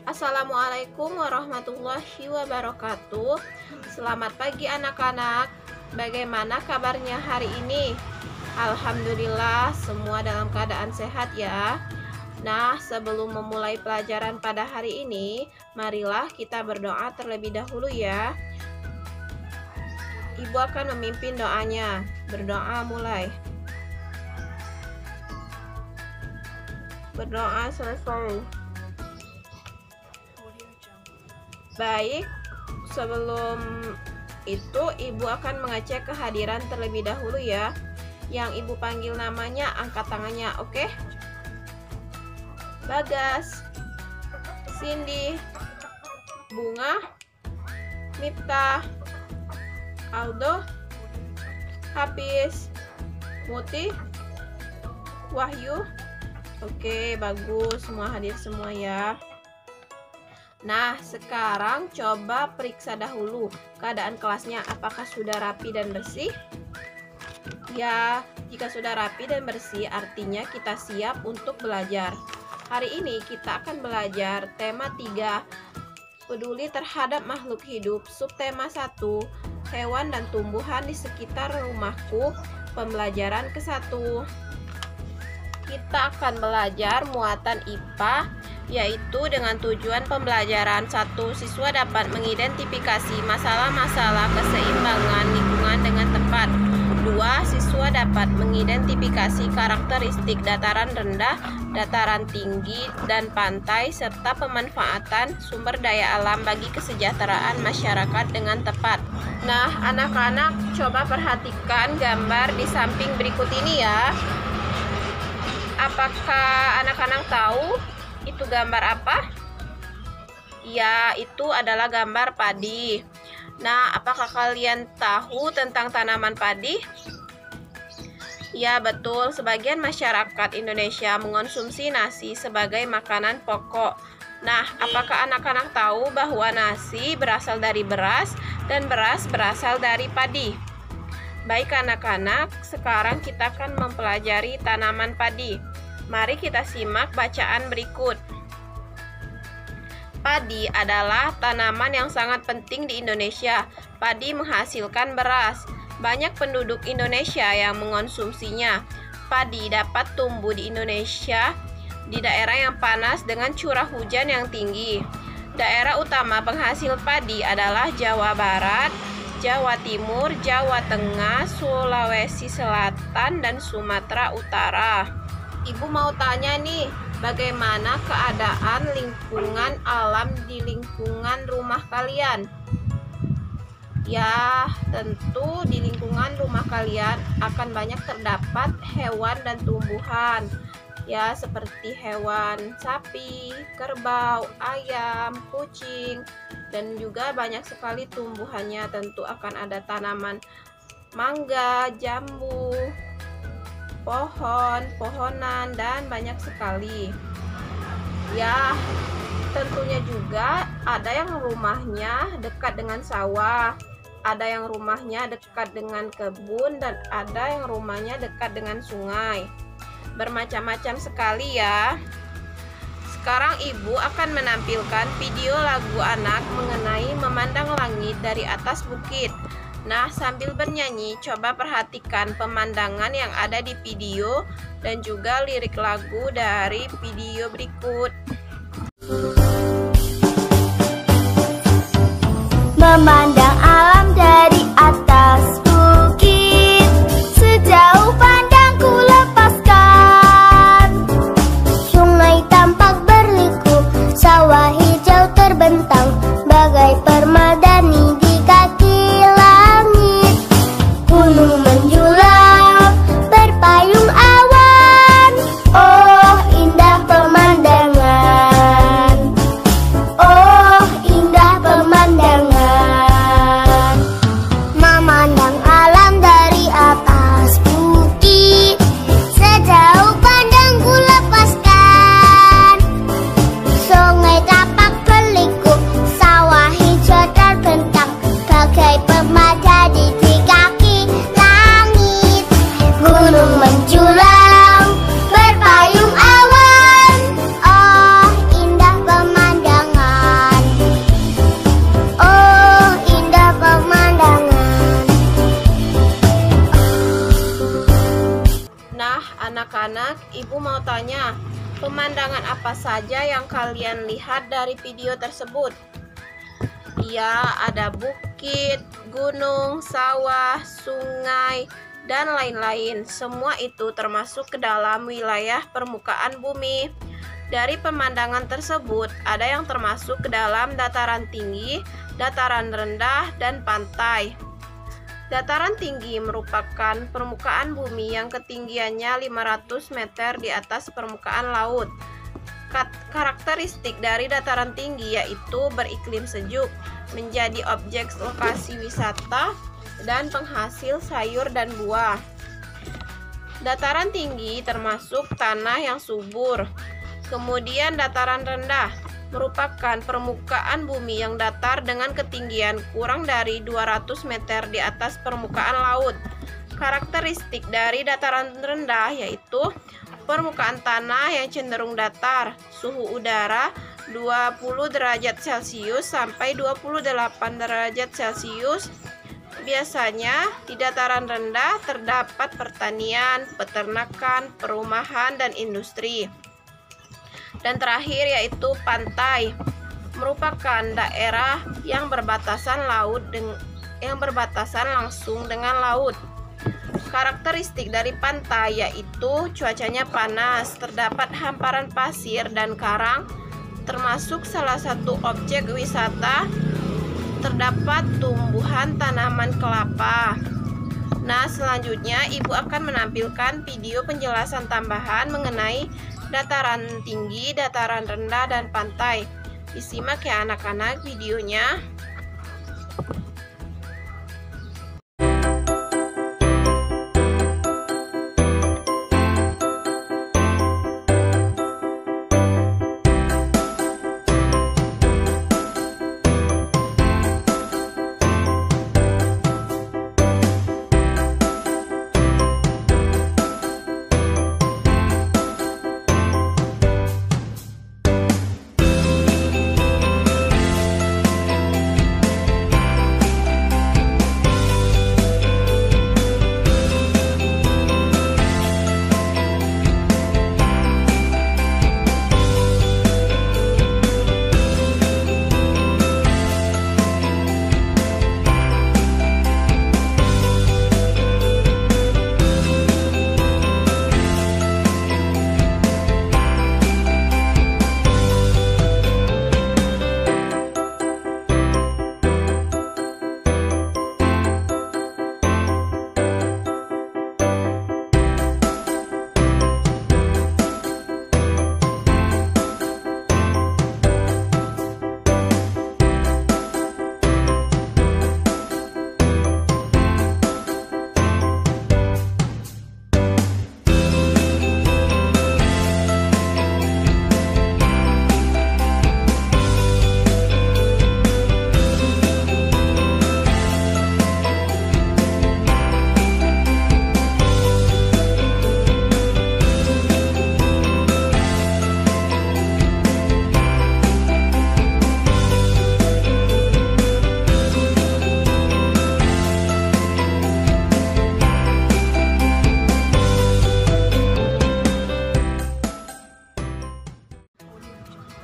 Assalamualaikum warahmatullahi wabarakatuh. Selamat pagi anak-anak. Bagaimana kabarnya hari ini? Alhamdulillah semua dalam keadaan sehat ya. Nah, sebelum memulai pelajaran pada hari ini, marilah kita berdoa terlebih dahulu ya. Ibu akan memimpin doanya. Berdoa mulai. Berdoa selesai. Baik, sebelum itu ibu akan mengecek kehadiran terlebih dahulu ya. Yang ibu panggil namanya angkat tangannya, oke? Bagas, Cindy, Bunga, Miftah, Aldo, Hafiz, Muti, Wahyu. Oke, bagus, semua hadir semua ya. Nah, sekarang coba periksa dahulu keadaan kelasnya, apakah sudah rapi dan bersih? Ya, jika sudah rapi dan bersih artinya kita siap untuk belajar. Hari ini kita akan belajar tema 3, peduli terhadap makhluk hidup, subtema 1, hewan dan tumbuhan di sekitar rumahku, pembelajaran ke-1. Kita akan belajar muatan IPA, yaitu dengan tujuan pembelajaran 1. Siswa dapat mengidentifikasi masalah-masalah keseimbangan lingkungan dengan tepat. 2. Siswa dapat mengidentifikasi karakteristik dataran rendah, dataran tinggi, dan pantai, serta pemanfaatan sumber daya alam bagi kesejahteraan masyarakat dengan tepat. Nah, anak-anak coba perhatikan gambar di samping berikut ini ya. Apakah anak-anak tahu itu gambar apa? Ya, itu adalah gambar padi. Nah, apakah kalian tahu tentang tanaman padi? Ya, betul. Sebagian masyarakat Indonesia mengonsumsi nasi sebagai makanan pokok. Nah, apakah anak-anak tahu bahwa nasi berasal dari beras dan beras berasal dari padi? Baik anak-anak, sekarang kita akan mempelajari tanaman padi. Mari kita simak bacaan berikut. Padi adalah tanaman yang sangat penting di Indonesia. Padi menghasilkan beras. Banyak penduduk Indonesia yang mengonsumsinya. Padi dapat tumbuh di Indonesia di daerah yang panas dengan curah hujan yang tinggi. Daerah utama penghasil padi adalah Jawa Barat, Jawa Timur, Jawa Tengah, Sulawesi Selatan, dan Sumatera Utara. Ibu mau tanya nih, bagaimana keadaan lingkungan alam di lingkungan rumah kalian? Ya, tentu di lingkungan rumah kalian akan banyak terdapat hewan dan tumbuhan. Ya, seperti hewan sapi, kerbau, ayam, kucing, dan juga banyak sekali tumbuhannya. Tentu akan ada tanaman mangga, jambu, pohonan, dan banyak sekali. Ya, tentunya juga ada yang rumahnya dekat dengan sawah, ada yang rumahnya dekat dengan kebun, dan ada yang rumahnya dekat dengan sungai. Bermacam-macam sekali ya. Sekarang ibu akan menampilkan video lagu anak mengenai memandang langit dari atas bukit. Nah, sambil bernyanyi, coba perhatikan pemandangan yang ada di video dan juga lirik lagu dari video berikut. Memandang alam dari atas bukit, sejauh pandangku lepaskan. Sungai tampak berliku, sawah hijau terbentang, bagai permadani di kaki langit. Gunung menjulang, berpayung awan, oh indah pemandangan, oh indah pemandangan. misalnya, pemandangan apa saja yang kalian lihat dari video tersebut? Ya, ada bukit, gunung, sawah, sungai, dan lain-lain. Semua itu termasuk ke dalam wilayah permukaan bumi. Dari pemandangan tersebut, ada yang termasuk ke dalam dataran tinggi, dataran rendah, dan pantai. Dataran tinggi merupakan permukaan bumi yang ketinggiannya 500 meter di atas permukaan laut. Karakteristik dari dataran tinggi yaitu beriklim sejuk, menjadi objek lokasi wisata, dan penghasil sayur dan buah. Dataran tinggi termasuk tanah yang subur. Kemudian dataran rendah merupakan permukaan bumi yang datar dengan ketinggian kurang dari 200 meter di atas permukaan laut. Karakteristik dari dataran rendah yaitu permukaan tanah yang cenderung datar, suhu udara 20 derajat Celcius sampai 28 derajat Celcius. Biasanya di dataran rendah terdapat pertanian, peternakan, perumahan, dan industri. Dan terakhir yaitu pantai, merupakan daerah yang berbatasan langsung dengan laut. Karakteristik dari pantai yaitu cuacanya panas, terdapat hamparan pasir dan karang, termasuk salah satu objek wisata, terdapat tumbuhan tanaman kelapa. Nah, selanjutnya Ibu akan menampilkan video penjelasan tambahan mengenai dataran tinggi, dataran rendah, dan pantai. Disimak ya anak-anak videonya.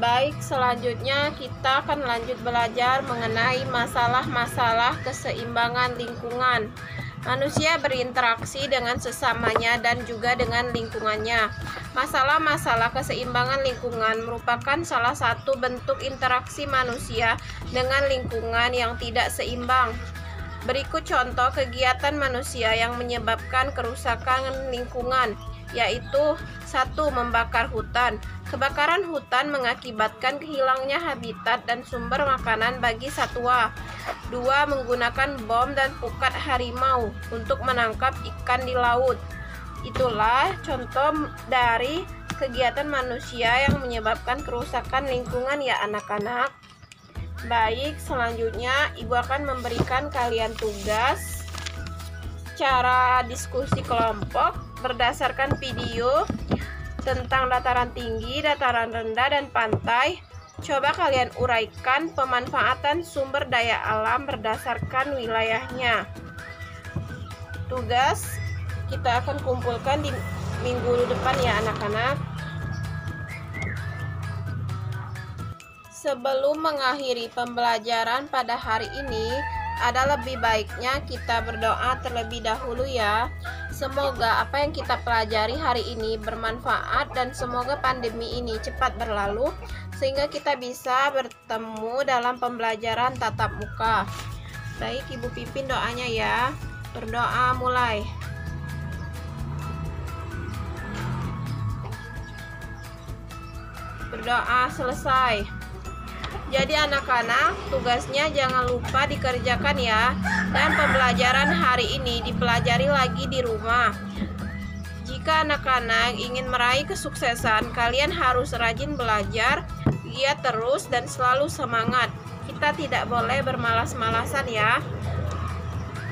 Baik, selanjutnya kita akan lanjut belajar mengenai masalah-masalah keseimbangan lingkungan. Manusia berinteraksi dengan sesamanya dan juga dengan lingkungannya. Masalah-masalah keseimbangan lingkungan merupakan salah satu bentuk interaksi manusia dengan lingkungan yang tidak seimbang. Berikut contoh kegiatan manusia yang menyebabkan kerusakan lingkungan, yaitu 1. Membakar hutan. Kebakaran hutan mengakibatkan hilangnya habitat dan sumber makanan bagi satwa. 2. Menggunakan bom dan pukat harimau untuk menangkap ikan di laut. Itulah contoh dari kegiatan manusia yang menyebabkan kerusakan lingkungan ya anak-anak. Baik, selanjutnya Ibu akan memberikan kalian tugas cara diskusi kelompok berdasarkan video tentang dataran tinggi, dataran rendah, dan pantai. Coba kalian uraikan pemanfaatan sumber daya alam berdasarkan wilayahnya. Tugas kita akan kumpulkan di minggu depan ya anak-anak. Sebelum mengakhiri pembelajaran pada hari ini, ada lebih baiknya kita berdoa terlebih dahulu ya. Semoga apa yang kita pelajari hari ini bermanfaat dan semoga pandemi ini cepat berlalu sehingga kita bisa bertemu dalam pembelajaran tatap muka. Baik, Ibu Pipin doanya ya. Berdoa mulai. Berdoa selesai. Jadi anak-anak, tugasnya jangan lupa dikerjakan ya. Dan pembelajaran hari ini dipelajari lagi di rumah. Jika anak-anak ingin meraih kesuksesan, kalian harus rajin belajar, giat terus dan selalu semangat. Kita tidak boleh bermalas-malasan ya.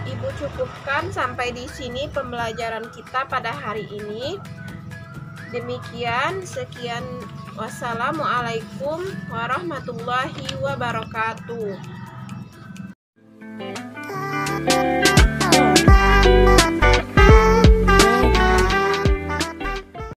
Ibu cukupkan sampai di sini pembelajaran kita pada hari ini. Demikian, sekian. Wassalamualaikum warahmatullahi wabarakatuh.